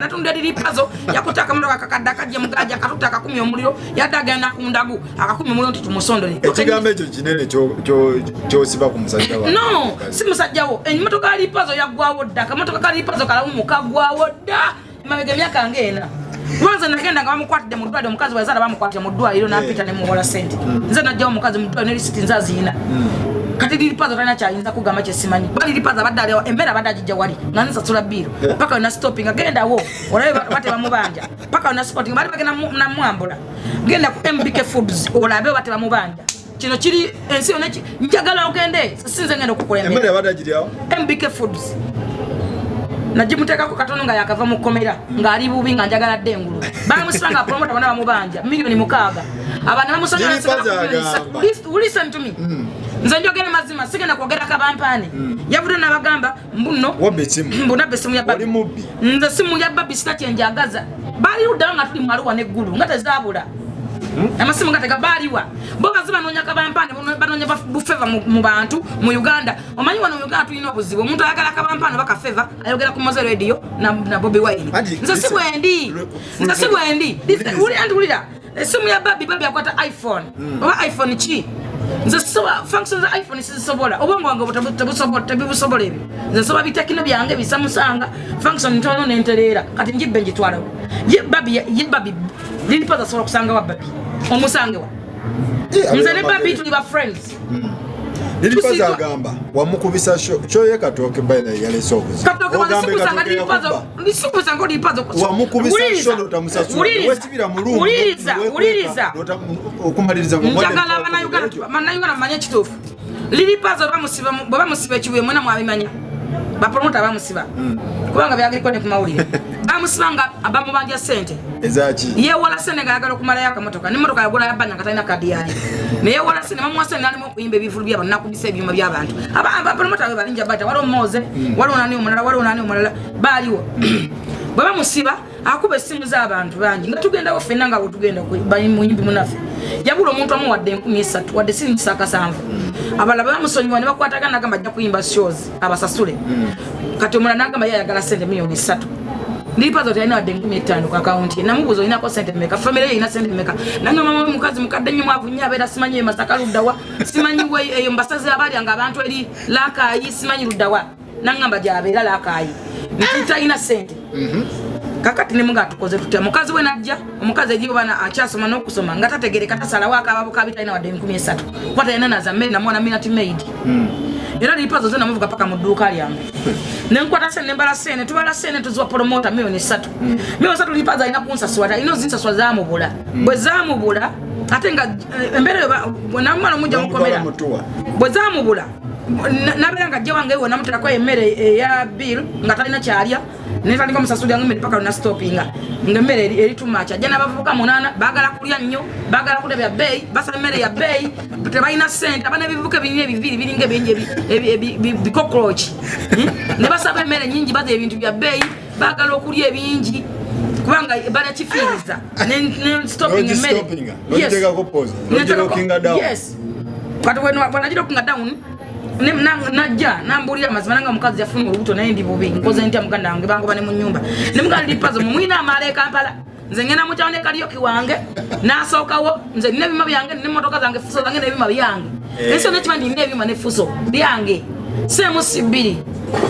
natunda liri pazo yakutaka mndo akakadaka je mugaja akatutaka kumya omuliro yadagana kundagu akakumya omuliro nti tumusondole ekigambo ekyo kinene kyo siba ku musajja wa no si musajja wo emmotoka ali pazo yaggwawo dda kamotoka kali pazo kalamu mukaggwawo dda mabega myaka ngena Mwanza nagenda nga bamukwatide mu ddwaliro omukazi wazala bamukwatide mu ddwaliro n'apita ne muwola sente nze najjawo omukazi mu ddwaliro ne lisiti nzaziyina kati liripazo talina kyayinza kugamba kyesimanyi bali liripazo abadde aliwo embeera abadde agijja wali nga nsasula biiro paka wena stopping agendawo olabe bate bamubanja paka wena spotting bali bagenda namwambula genda ku MBK Foods olabe bate bamubanja kino kiri ensi yonna njagala ogende sinze ngenda okukulembera embeera abadde agiryawo MBK Foods najimutekako katono nga yakava mu komera nga ali bubi nga njagala dengulu bamusanga promoter bana bamubanja milioni 6 abana bamusanga listen to me nze njogera mazima sigenda kwogera kabampane yavudo nabagamba mbuno mbuna besimu ya babi nze simu ya babi sina kyenjagaza bali udda nga tuli mwaluwa neggulu nga tezabula amasimu gatega baliwa bo baziba nonya kabampane banonya bufeva mu bantu mu Uganda omanyi wano mu Uganda tulina obuzibu omuntu ayagala kabampane baka feva ayogera ku Moze Radio na Bobby Wine nze sibwendi uli andulira simu ya babi akwata iPhone oba iPhone chi nze soba functions za iPhone sizisobola obongo wange tebusobola ebyo nze soba bitekino byange bisamusanga function ntono nenterera kati njibbe njitwala ye babi lilipaza sobola kusanga wa babi omusange wa nze ne babi tuli ba friends lilipaza agamba wamukubisa shoye katoke baina yale sobuzi ogambe katoke lilipaza lisukuza ngo lilipaza wamukubisa shono utamusasura wesibira mulungu uliriza okumaliriza ngo njagala banayugana manya kitofu lilipaza bamusiba kibuye mwena mwabimanya ba promoter bamusiba kubanga byagiriko ne kumawulire bamusibanga abamubanja sente ezaki ye wala sene gayagala okumala yakamotoka ne motoka yagola yabanya katayina kadi yaye naye wala sene bamuwasa nalimo okuyimba ebivulu by'abantu nakubisa ebyuma by'abantu aba promoter balinja bata wala omoze wala onani omulala baliwo baba musiba akuba essimu z'abantu bangi nga tugendawo ffenna nga bwetugenda muyimbi munaffe yabula omuntu amu wadde 13 wadde sinisaka 7 abalala bamusonyiwa ne bakwatagana nagamba ajja kuyimba shows abasasule kati omulala nagamba yayagala sente milioni 3 Nilipazo tayina wadde 15 ku akaunti namubuzo inako sente mmeka family ye ina sente mmeka nanga mama mukazi mukadde nnyo mwavu nnyo abeera simanyi masaka luddawa simanyi we eyo mbasaze abalyanga abantu eri lakayi simanyi luddawa nangamba gyabeera lakayi ntitayina sente kakati ne munga tukoze tutya mukazi we najja omukazi ejiyo bana akyasoma n'okusoma nga tategereka tasalawo akababo kabitayina wadde 13 kwata yana naza mmere na mwana minati maid era lilipazo zena muvuga paka mu dduuka lyange nenkwata sene nembala sene tubala sene tuziwa promoter milioni 3 milioni 3 lilipazo alina kunsaswala ino zinsaswa zamubula bwe zamubula ate nga embere namala mujja mukomera bwe zamubula nabera nga jjawange ewo namuterako emmere ya bill nga talina kyalya netandika omusasuli yange emmere paka na stoppinga nga emmere eri tumacha jja n'abavubuka 8 baagala kulya nnyo baagala kulya bya bbeeyi basala emmere ya bbeeyi tebalina sente abana ebivubuka ebirina ebiviri biringa ebingi bikokroch ne basaba emmere nyingi baza ebintu bya bbeeyi baagala okulya ebingi kubanga bana kifiriza ne stopping emmere yes kati wanajira okinga down najja nambulira mazima nanga mukazi yafuna olubuto naye ndi bubi nkoze ntya muganda wange bango bane mu nyumba ne mugali lipazo mumwina amale Kampala nze ngena mutane kaliyoki wange nasookawo nze nne bima byange ne motoka zange fuso zange ne bima byange eso ne kimandi nne bima ne fuso byange semu sibiri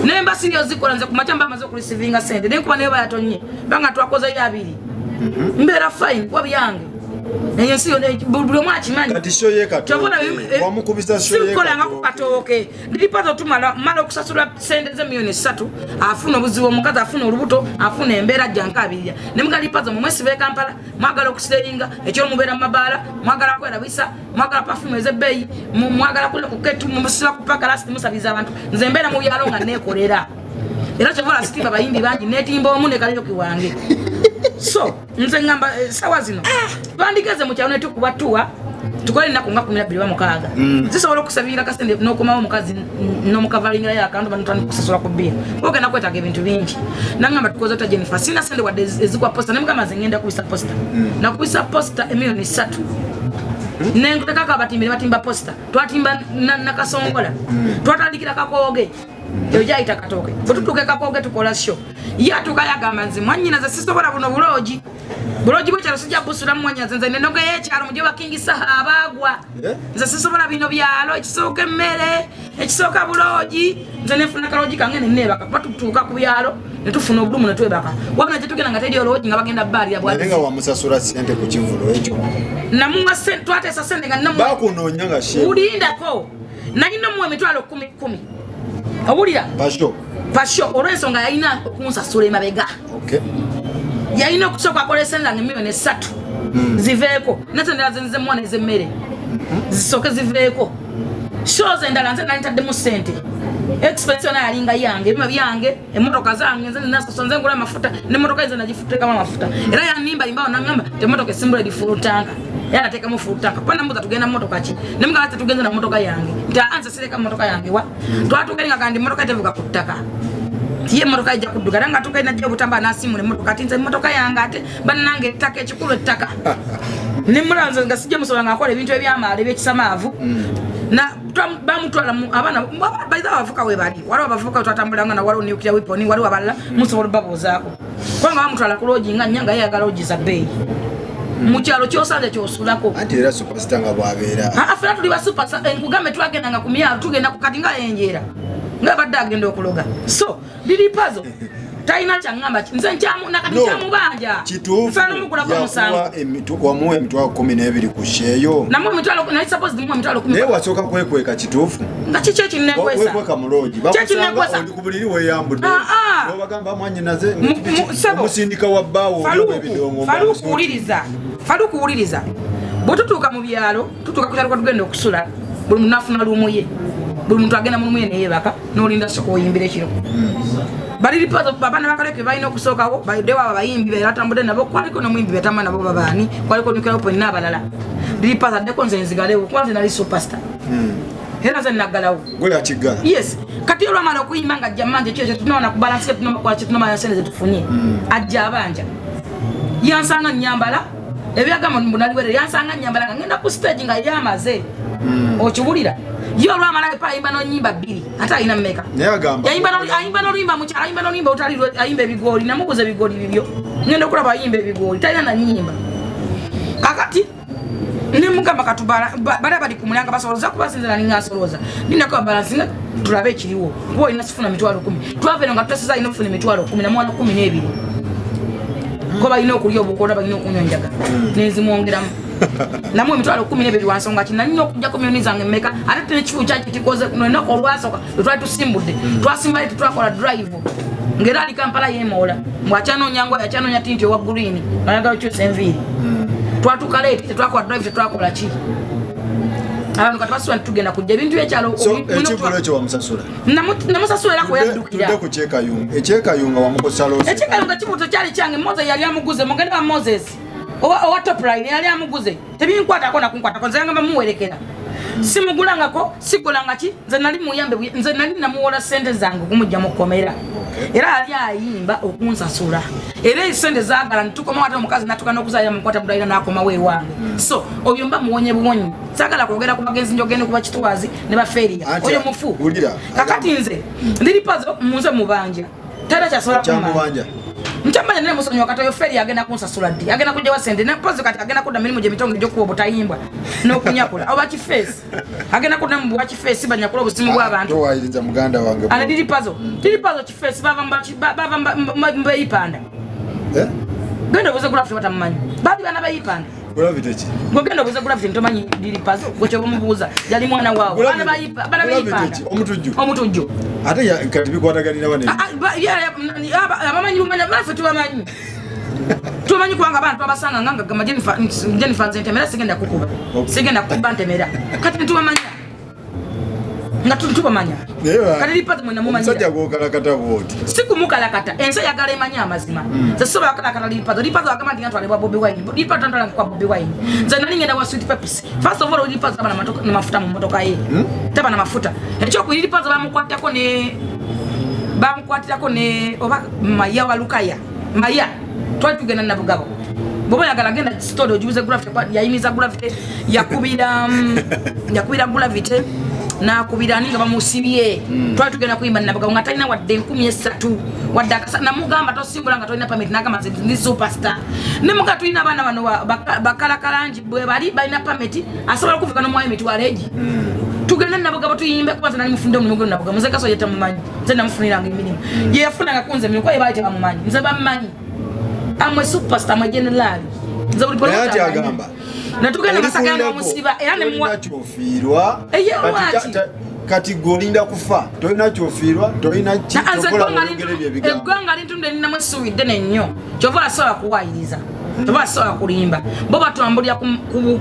nemba siriyo zikola nze kumachamba amaze okulisivinga sente ne kuba ne bayatonye banga twakoze ya abiri mbera fine kwa byange enyo siyo bulu mwakimanyi kati shoye katoke wamukubisa shoye sikola nga kukatoke lilipazo tumala mala okusasula sente ze milioni 3 afuna obuzibu omukazi afuna olubuto afuna embeera jankabirya ne mugalipazo mu mwesi be Kampala mwagala okuseringa ekyo mubeera mabaala mwagala kwerabisa mwagala perfume ze beyi mwagala kule kuketu musiba kupaka last musabiza abantu nze mbeera mu byalo nga nekolera era kyovola sitimba bayimbi bangi netimba omu ne kaliyoki wange so nze ngamba sawa zino twandikeze mu kyalo netukubatuwa tukole nako nga 12 zisobola okusabira kasende n'okomawo omukazi n'omukavalingira yakantu bantu kusasula ku bbiri ogenda kwetaga ebintu bingi nangamba tukoze ta Jennifer sina sende wadde ezigwa posta ne mukama zengenda kubisa posta nakubisa posta emilioni 3 nenkutaka batimba posta twatimba nakasongola twatandikira kakooge eyo jaita katoke bututuke kakoge tukola show yatuka yagamba nze mwanyina ze sisobola buno bulogi bwekyalo sijja busula mwanyaze nze nenoga yekyalo muje bakingisa abagwa nze sisobola bino byalo ekisooka emmere ekisooka bulogi nze nefuna kalogi kange nenebaka batutuuka ku byalo netufuna obulumu netwebaka wabona gyetugenda nga teri ologi nga bagenda baalira bwalenga wamusasula sente ku kivulo ekyo namuwa sente twateesa sente nga bakunoonya nga ulindako nalina muwa emitwalo 10 owulira pasho olw'ensonga yalina okunsasula emabega yalina okusooka akola esente nga miliyoni 3 ziveeko netendera zenze mwana ez'emmere zisooke ziveeko shows endala nze nalitaddemu sente expression yalinga yange ebima byange emotoka zange nze ninasoso nze ngula amafuta n'emotoka nze nagifutekamu amafuta era yanimba limbawo nangamba temotoka esimbula di full tank yana tekamu full tank pana mbuza tugenda motoka ki nemugala tugenza na motoka yange nta anze sireka motoka yange wa twatugenga kandi motoka tevuga ku ttaka tiye motoka ijja kudduka nga tukaina jja butamba nasimule motoka tinze motoka yange ate bannange ettaka ekikulu ettaka nemulanze nga sijja musobola nga akola ebintu ebyamaala ebyekisamaavu na bamutwala abaana baita abavuka we bali waliwo abavuka twatambulanga na waliwo nuclear weapon waliwo abalala musobola babuuzaako kubanga bamutwala ku loogi nga nyanga yayagala loogi za bbeeyi mu kyalo kyosanja kyosulako anti era superstar nga bwabeera afera tuli ba superstar enkugambe twagenda nga ku myalo tugenda ku kati nga enjeera nga badde agenda okuloga so lili puzzle taina kyangamba nze nkyamu nakati kyamubanja kituufu wamuwa emitwalo 12 ku sheeyo namuwa emitwalo nali suppose muwa emitwalo 10 naye wasooka kwekweka kituufu nga kiki ekinnekwesa wekweka muloogi bakusanga oli ku buliri weyambudde obagamba mwanyinaze omusindika wa bbaawo Faluku wuliriza bwetutuuka mu byalo tutuuka ku kyalo kwatugenda okusula buli muntu afuna lumuye buli muntu agenda mu lumuye neyebaka n'olinda soko oyimbira ekiro baliri pazo babana bakaleke balina okusookawo badewa abayimbi beratambudde nabo kwaliko n'omuyimbi betamba nabo babaani kwaliko nuclear weapon n'abalala liri pazo addeko nze nzigalewo kuba nze nali superstar era nze naggalawo gwe yakigala yes kati olwamala okuyimba nga ajja manje ekyo kyetunona ku balansi kyetunamanya sente zetufunye ajja abanja yansanga nyambala ebyagamba mbunaliwere yansanga nyambala nga ngenda ku stage nga yamaze okiwulira yo olwamala epa ayimba n'onyimba 2 ate alina mmeka ayimba n'oluyimba mukyala ayimba n'oluyimba otali ayimba ebigooli namuguza ebigooli bibyo ngenda okulaba ayimba ebigooli talina nanyimba kakati nemugamba katubala bala bali kumulanga basoloza kubasinzira ninga asoloza ninako balansi nga tulabe ekiriwo kuba olina sifuna mitwalo 10 twaveno nga tutasiza alina ofuna mitwalo 10 na mwana 12 ko balina okulya obukola balina okunywa enjaga nenzimwongeramu namwe emitwalo 12 wansonga kina nnyo okujja komyoni zange mmeka ate tenekifu kyaki kikoze ennaku olwasoka twali tusimbudde twasimba eti twakola drive ngera ali Kampala yemola mbwakyanoonyangwa yakyanoonya tinti owa green ayagala okyusa enviiri twatuuka leeti tetwakola drive tetwakola ki abantu kati basuula tugenda kujja ebintu ekyalo ekivulo ekyo wamusasula namusasula era kweyaddukira tudde ku kyekayunga wamukosaloosa ekyekayunga kibuto kyali kyange Moses yali amuguze mugende wa Moses owa top line yali amuguze tebinkwatako nakunkwatako nze ngamba muwerekera simugulangako sigulanga ki nze nali muyambe nze nali namuwola sente zange kumujja mukomera era ali ayimba okunsasula era esente zaagala ntukoma wate omukazi natuka n'okuzaalira mukwata mudalira n'akoma weewange so oyo mba muwonye buwonyi saagala kwogera ku bagenzi njogende kuba kitwazi ne bafeeriya oyo mufu kakati nze ndiri pazo munze mubanja tera kyasobola kumubanja nkyamanya nene musonyi wakati oyo feri agenda kunsasula ddi agenda kujja wa sente nepozi kati agenda kudda mirimu gye mitongo egy'okuba obutayimbwa n'okunyakula oba kifeesi agenda kudda mu bwa kifeesi banyakula obusimu bw'abantu towayiriza muganda wange ana diri pazo kifeesi bava mbayipanda genda obuze gulafite batamumanyi baali bana bayipanda gwegenda obuze gulafite ntomanyi diri pazo gwekyoba mubuuza yali mwana waawo bana bayipanda omutujju ate kati bikwataganira bane abamanyi bumanya bafe tubamanyi tubamanyi kubanga abantu abasanga nganga gama Jennifer Nzentemera sigenda kukuba ntemera kati ntubamanya nga tubamanya kati lipazi mwena mumanyira omusajja gwokalakata bwoti sikumukalakata ensi yagala emanya amazima zesobola kalakata lipazi agamba nti ntwalibwa Bobi Wine lipazi ntwala kwa Bobi Wine nze nali ngenda wa Sweet Peppers first of all lipazi abana mafuta mu motoka ye taba na mafuta ekyokuiri lipazi bamukwatirako ne oba Maya wa Lukaya Maya twali tugenda na Bugabo bobo yagala genda store ojuze gravity yayimiza gravity yakubira gravity na kubira ninga bamusibye twali tugenda kuyimba na Bugabo nga talina wadde 13 wadaka na mugamba to simbula nga tolina permit nakama ndi superstar ne muga tulina bana bano bakala kalanji bwe bali balina permit asobola kuvuga no mwayi mitwala eji tugenda nabuga batuyimbe kwanza nali mufunde mu mugendo nabuga muzeka so yeta mumanyi nze namufunira nga emirimu ye yafuna nga kunze mimi kwa yebali bamumanyi nze bamumanyi amwe superstar ma general nze buli polisi agamba na tugenda masaka no musiba era ne muwa chofirwa kati golinda kufa tolina chofirwa tolina chitokola ngere bye eggwanga lintunde nina mwesuwidde nenyo kyova asobola kuwayiriza kyova asobola kulimba bo batwambulira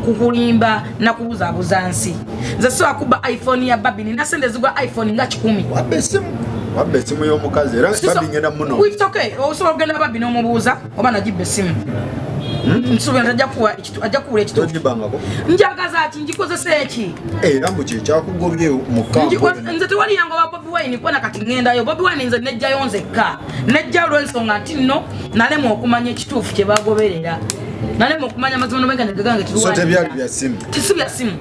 kukulimba na kubuzaabuza nsi nze sobola kuba iphone ya babi nina sente zigwa iphone nga 10 wabbe esimu y'omukazi era babi ngenda muno it's okay osobola kugenda babi n'omubuuza oba nagibba esimu nsuubira nti ajja kuwula ekituufu njagaza ki ngikozesa eki era mbu kyekyakugobye mu kampo nze tewali yango ba Bobi Wine kwona kati ngendayo Bobi Wine nze nejjayo nzekka nejja olw'ensonga nti nno nalema okumanya ekituufu kye bagoberera nalema okumanya amazima nomengane gagange tebyali bya simu tisi bya simu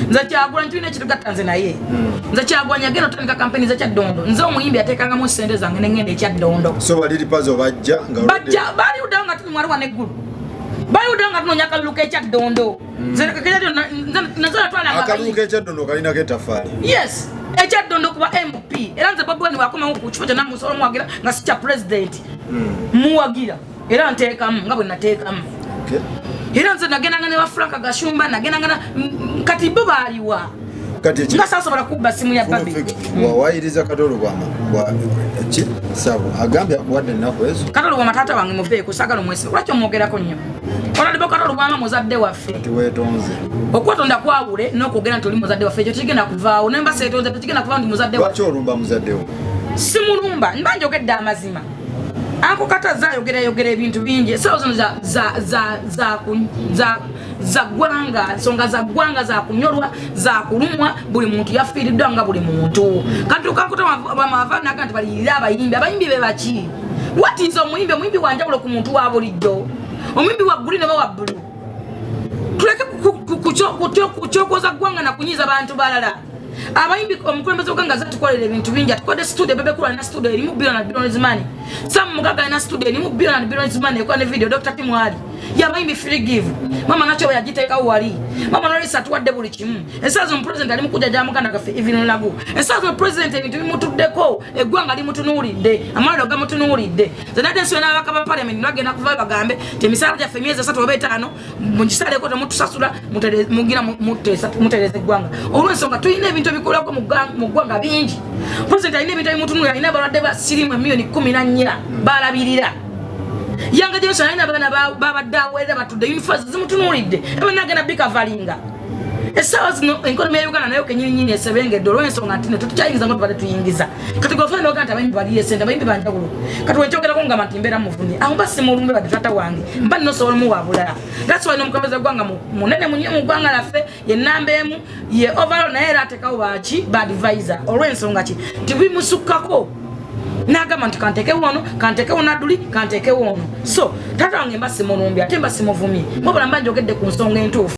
nze Kyagulanyi tulina ekitugatta nze naye nze Kyagulanyi agenda otandika kampeni za Kyaddondo nze omuyimbi ateekangamu ssente zange nengenda ekyaddondo so baliri pazo bajja bali uddawo nga tuli mwali wa neggulu bali uddawo nga tunonya akalulu k'ekyaddondo akalulu k'ekyaddondo kalinako etafaali yes ekyaddondo kuba MP era nze Bobi Wine wakomawo ku kifo kyonna musobola muwagira nga si kya pulezidenti muwagira era nteekamu nga bwe nateekamu era nze nagendanga ne bafranka Gashumba nagendanga kati bo baaliwa nga sasobola kubba simu ya babi wawayiriza Katolo Bwama sabo agambye akuwadde ennaku ezo Katolo Bwama taata wange muveeko sagala omwesi lwaki omwogerako nnyo onalibo Katolo Bwama muzadde waffe tiweetonze okwetonda kwawule n'okwogera nti oli muzadde waffe ekyo tekigenda kuvaawo nemba seetonze tekigenda kuvaawo ndi muzadde lwaki olumba muzaddewo simulumba mba njogedde amazima anko kata yogera ebintu bingi esawo zino za gwanga nsonga za gwanga za kunyolwa za kulumwa buli muntu yafiiriddwa nga buli muntu kati ukankuta bamava naga nti baliyirira abayimbi be baki watinza omuyimbi wanjawulo ku muntu wa bulijjo omuyimbi wa guli ne bawa bbulu tuleke kukyokoza gwanga na kunyiza bantu balala abayimbi omukulembeze oganga zatukolera ebintu bingi atukodde studio bebekula na studio erimu billions money sam mugaga na studio erimu billions money kwa ne video Dr. Timwali yabayimbi free give mama nacho yagiteeka wali mama Norisa tuwadde buli kimu ensazo president ali mukuja jamukana kafe even lagu ensazo president ebintu bimutuddeko eggwanga limutunuulidde amaliro gamutunuulidde zanade nsiwe n'abaka ba parliament bagenda kuva bagambe temisala gyaffe emyezi 3 oba 5 mukisaleko temutusasula mugira mutereza eggwanga olw'ensonga tulina ebintu ebikolako mu ggwanga bingi president alina ebintu ebimutunuulira alina abalwadde ba sirimu milioni 14 balabirira yanga Johnson alina abaana babadde aweerera batudde uniforms zimutunuulidde ebe nagenda bikavalinga esawa zino enkonomi ya Uganda nayo kenyininyini esebengedde olw'ensonga nti tetukyayingiza ngo tubadde tuyingiza kati gofana noga nti abayimbi baliyo esente abayimbi banjawulo kati wenkyogerako ngamba nti mbeera muvunde aho mba simulumbe badde tata wange mba ninosobola muwabulala that's why n'omukulembeze gwanga munene munyo mu ggwanga laffe ye nnamba emu ye overall naye era atekawo baki ba advisor olw'ensonga ki tibimusukkako nagamba nti kanteke wono aduli kanteke wono so tata wange mba simulumbi ate mba simuvumye wabula mba njogedde ku nsonga entuufu